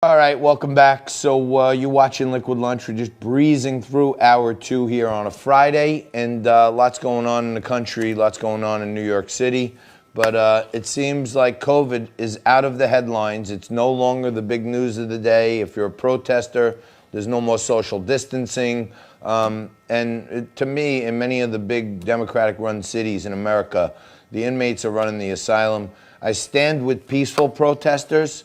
All right, welcome back. So you're watching Liquid Lunch. We're just breezing through hour two here on a Friday, and lots going on in the country, lots going on in New York City. But it seems like COVID is out of the headlines. It's no longer the big news of the day. If you're a protester, there's no more social distancing. To me, in many of the big Democratic-run cities in America, the inmates are running the asylum. I stand with peaceful protesters.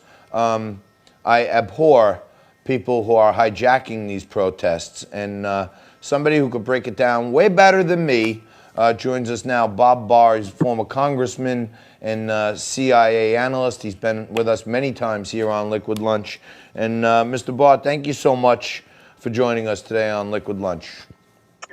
I abhor people who are hijacking these protests. And somebody who could break it down way better than me joins us now. Bob Barr, he's a former congressman and CIA analyst. He's been with us many times here on Liquid Lunch. And Mr. Barr, thank you so much for joining us today on Liquid Lunch.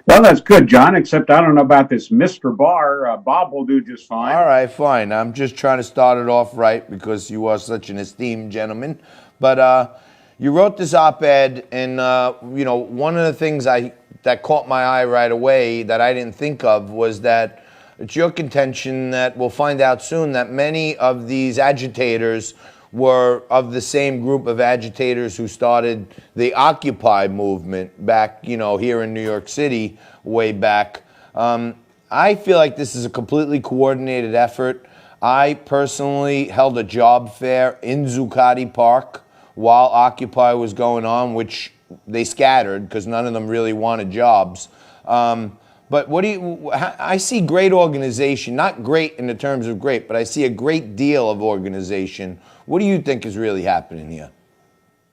Well, that's good, John, except I don't know about this Mr. Barr. Bob will do just fine. All right, fine. I'm just trying to start it off right because you are such an esteemed gentleman. But you wrote this op-ed, and one of the things that caught my eye right away that I didn't think of was that it's your contention that we'll find out soon that many of these agitators were of the same group of agitators who started the Occupy movement back, here in New York City way back. I feel like this is a completely coordinated effort. I personally held a job fair in Zuccotti Park while Occupy was going on, which they scattered because none of them really wanted jobs. But I see great organization, not great in the terms of great, but I see a great deal of organization. What do you think is really happening here?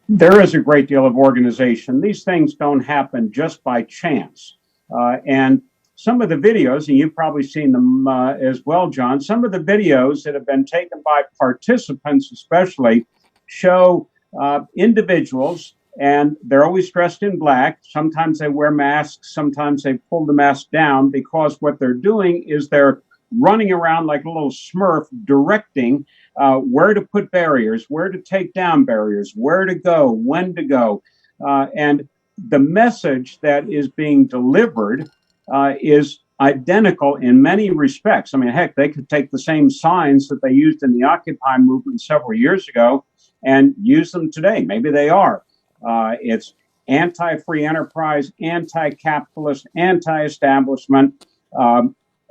There is a great deal of organization. These things don't happen just by chance. And some of the videos, and you've probably seen them as well, John, some of the videos that have been taken by participants especially show individuals, and they're always dressed in black. Sometimes they wear masks, sometimes they pull the mask down, because what they're doing is they're running around like a little Smurf, directing where to put barriers, where to take down barriers, where to go, when to go. And the message that is being delivered is identical in many respects. I mean, heck, they could take the same signs that they used in the Occupy movement several years ago and use them today. Maybe they are. It's anti-free enterprise, anti-capitalist, anti-establishment.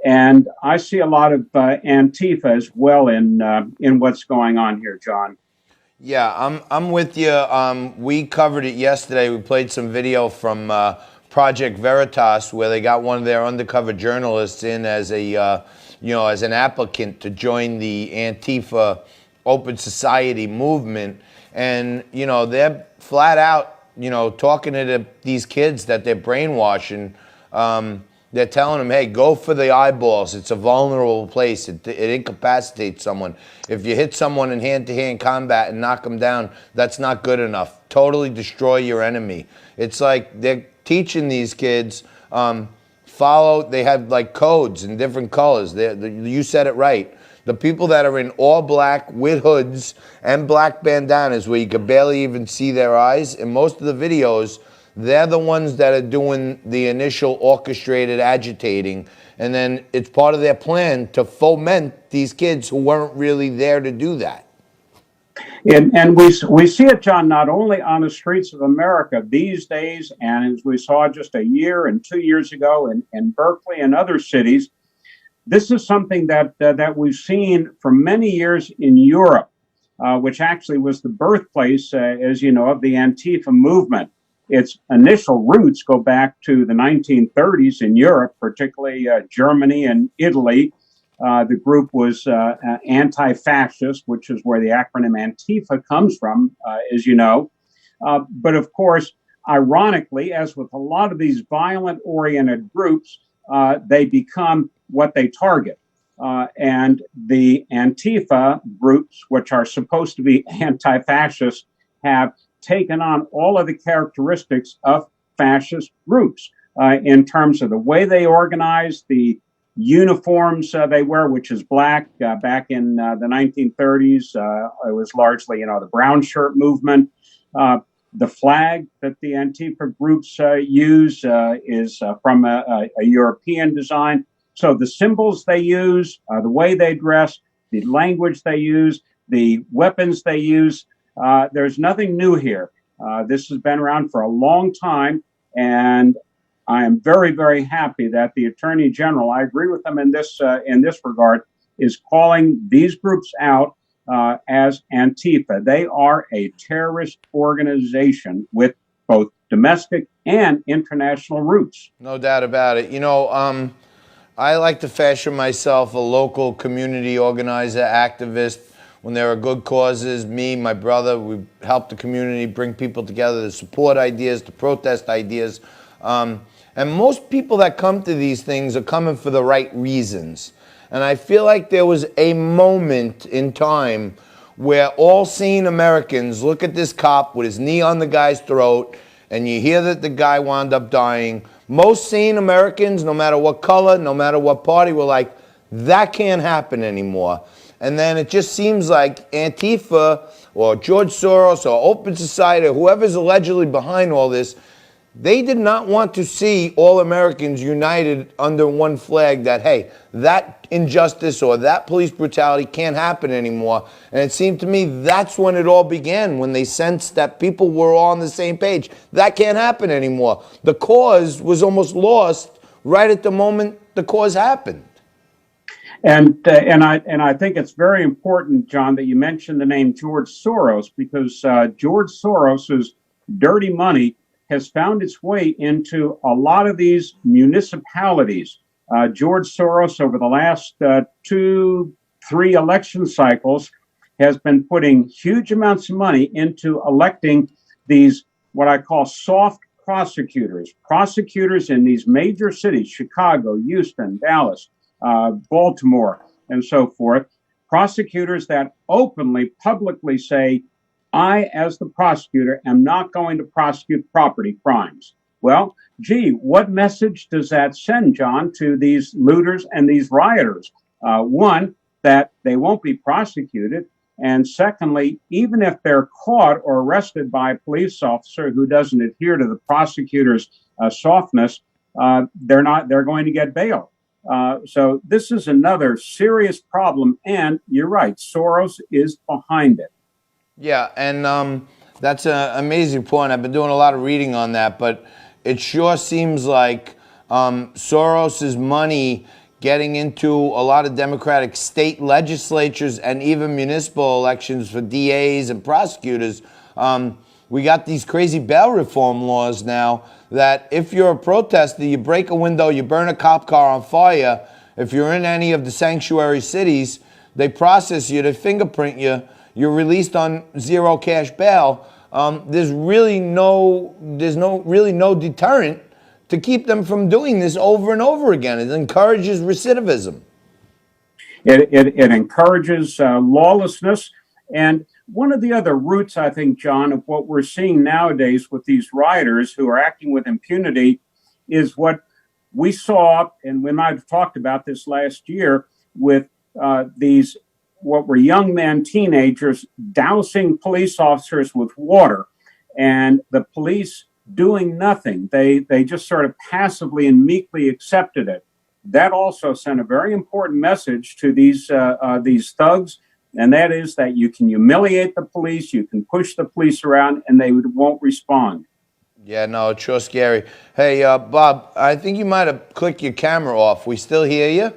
And I see a lot of Antifa as well in what's going on here, John. Yeah, I'm with you. We covered it yesterday. We played some video from Project Veritas, where they got one of their undercover journalists in as as an applicant to join the Antifa Open Society movement, and they're flat out talking to these kids that they're brainwashing. They're telling them, hey, go for the eyeballs. It's a vulnerable place. It incapacitates someone. If you hit someone in hand-to-hand combat and knock them down, that's not good enough. Totally destroy your enemy. It's like they're teaching these kids, they have like codes in different colors. You said it right. The people that are in all black with hoods and black bandanas where you could barely even see their eyes, in most of the videos, they're the ones that are doing the initial orchestrated agitating. And then it's part of their plan to foment these kids who weren't really there to do that. And we see it, John, not only on the streets of America these days, and as we saw just a year and 2 years ago in Berkeley and other cities. This is something that we've seen for many years in Europe, which actually was the birthplace, as you know, of the Antifa movement. Its initial roots go back to the 1930s in Europe, particularly Germany and Italy. The group was anti-fascist, which is where the acronym Antifa comes from, as you know. But of course, ironically, as with a lot of these violent-oriented groups, they become what they target. And the Antifa groups, which are supposed to be anti-fascist, have taken on all of the characteristics of fascist groups in terms of the way they organize, the uniforms they wear, which is black. Back in the 1930s, it was largely, the brown shirt movement. The flag that the Antifa groups use is from a European design. So the symbols they use, the way they dress, the language they use, the weapons they use, There's nothing new here. This has been around for a long time, and I am very, very happy that the Attorney General, I agree with them in this regard, is calling these groups out as Antifa. They are a terrorist organization with both domestic and international roots. No doubt about it. I like to fashion myself a local community organizer, activist. When there are good causes, me, my brother, we help the community bring people together to support ideas, to protest ideas. And most people that come to these things are coming for the right reasons. And I feel like there was a moment in time where all sane Americans look at this cop with his knee on the guy's throat, and you hear that the guy wound up dying. Most sane Americans, no matter what color, no matter what party, were like, that can't happen anymore. And then it just seems like Antifa or George Soros or Open Society or whoever's allegedly behind all this, they did not want to see all Americans united under one flag that, hey, that injustice or that police brutality can't happen anymore. And it seemed to me that's when it all began, when they sensed that people were all on the same page. That can't happen anymore. The cause was almost lost right at the moment the cause happened. And I think it's very important, John, that you mentioned the name George Soros, because George Soros's dirty money has found its way into a lot of these municipalities. George Soros, over the last 2-3 election cycles, has been putting huge amounts of money into electing these, what I call soft prosecutors in these major cities, Chicago, Houston, Dallas, Baltimore, and so forth. Prosecutors that openly, publicly say, I, as the prosecutor, am not going to prosecute property crimes. Well, gee, what message does that send, John, to these looters and these rioters? One, that they won't be prosecuted. And secondly, even if they're caught or arrested by a police officer who doesn't adhere to the prosecutor's softness, they're going to get bail. So this is another serious problem. And you're right, Soros is behind it. Yeah, and that's an amazing point. I've been doing a lot of reading on that, but it sure seems like Soros's money getting into a lot of Democratic state legislatures and even municipal elections for DAs and prosecutors. We got these crazy bail reform laws now that if you're a protester, you break a window, you burn a cop car on fire, if you're in any of the sanctuary cities, they process you, they fingerprint you, you're released on zero cash bail. There's really no deterrent to keep them from doing this over and over again. It encourages recidivism. It encourages lawlessness. And one of the other roots, I think, John, of what we're seeing nowadays with these rioters who are acting with impunity is what we saw, and we might have talked about this last year, with these what were young men, teenagers, dousing police officers with water, and the police doing nothing. They just sort of passively and meekly accepted it. That also sent a very important message to these thugs, and that is that you can humiliate the police, you can push the police around, and they won't respond. Yeah, no, it's sure scary. Hey, Bob, I think you might have clicked your camera off. We still hear you?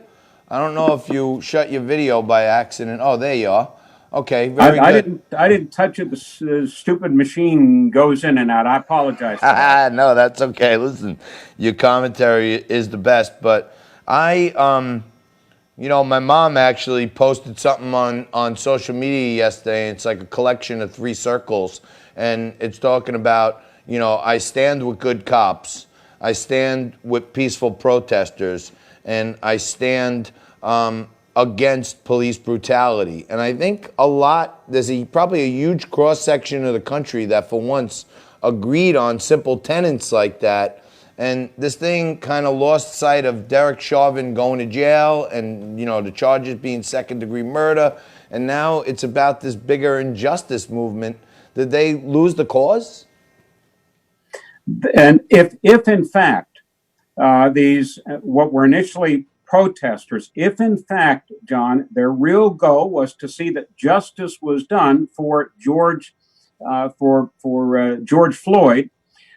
I don't know if you shut your video by accident. Oh, there you are. Okay, very good. I didn't touch it. The stupid machine goes in and out. I apologize for that. No, that's okay. Listen, your commentary is the best, but my mom actually posted something on social media yesterday. It's like a collection of 3 circles, and it's talking about, I stand with good cops, I stand with peaceful protesters, and I stand against police brutality. And I think there's probably a huge cross-section of the country that for once agreed on simple tenets like that. And this thing kind of lost sight of Derek Chauvin going to jail and, the charges being second-degree murder. And now it's about this bigger injustice movement. Did they lose the cause? And if in fact, these what were initially protesters, if in fact, John, their real goal was to see that justice was done for George for George Floyd,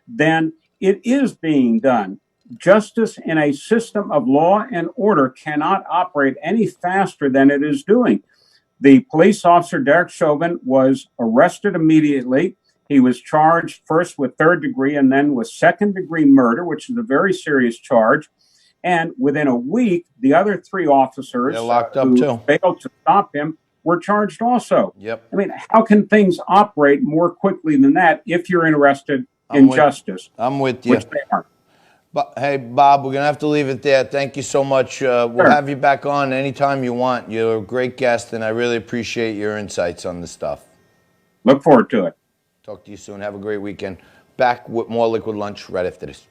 then it is being done. Justice in a system of law and order cannot operate any faster than it is doing. The police officer, Derek Chauvin, was arrested immediately. He was charged first with third degree and then with second degree murder, which is a very serious charge. And within a week, the other three officers who failed to stop him were charged also. Yep. I mean, how can things operate more quickly than that if you're interested in justice? I'm with you. Which they aren't. But hey, Bob, we're gonna have to leave it there. Thank you so much. We'll have you back on anytime you want. You're a great guest, and I really appreciate your insights on this stuff. Look forward to it. Talk to you soon. Have a great weekend. Back with more Liquid Lunch right after this.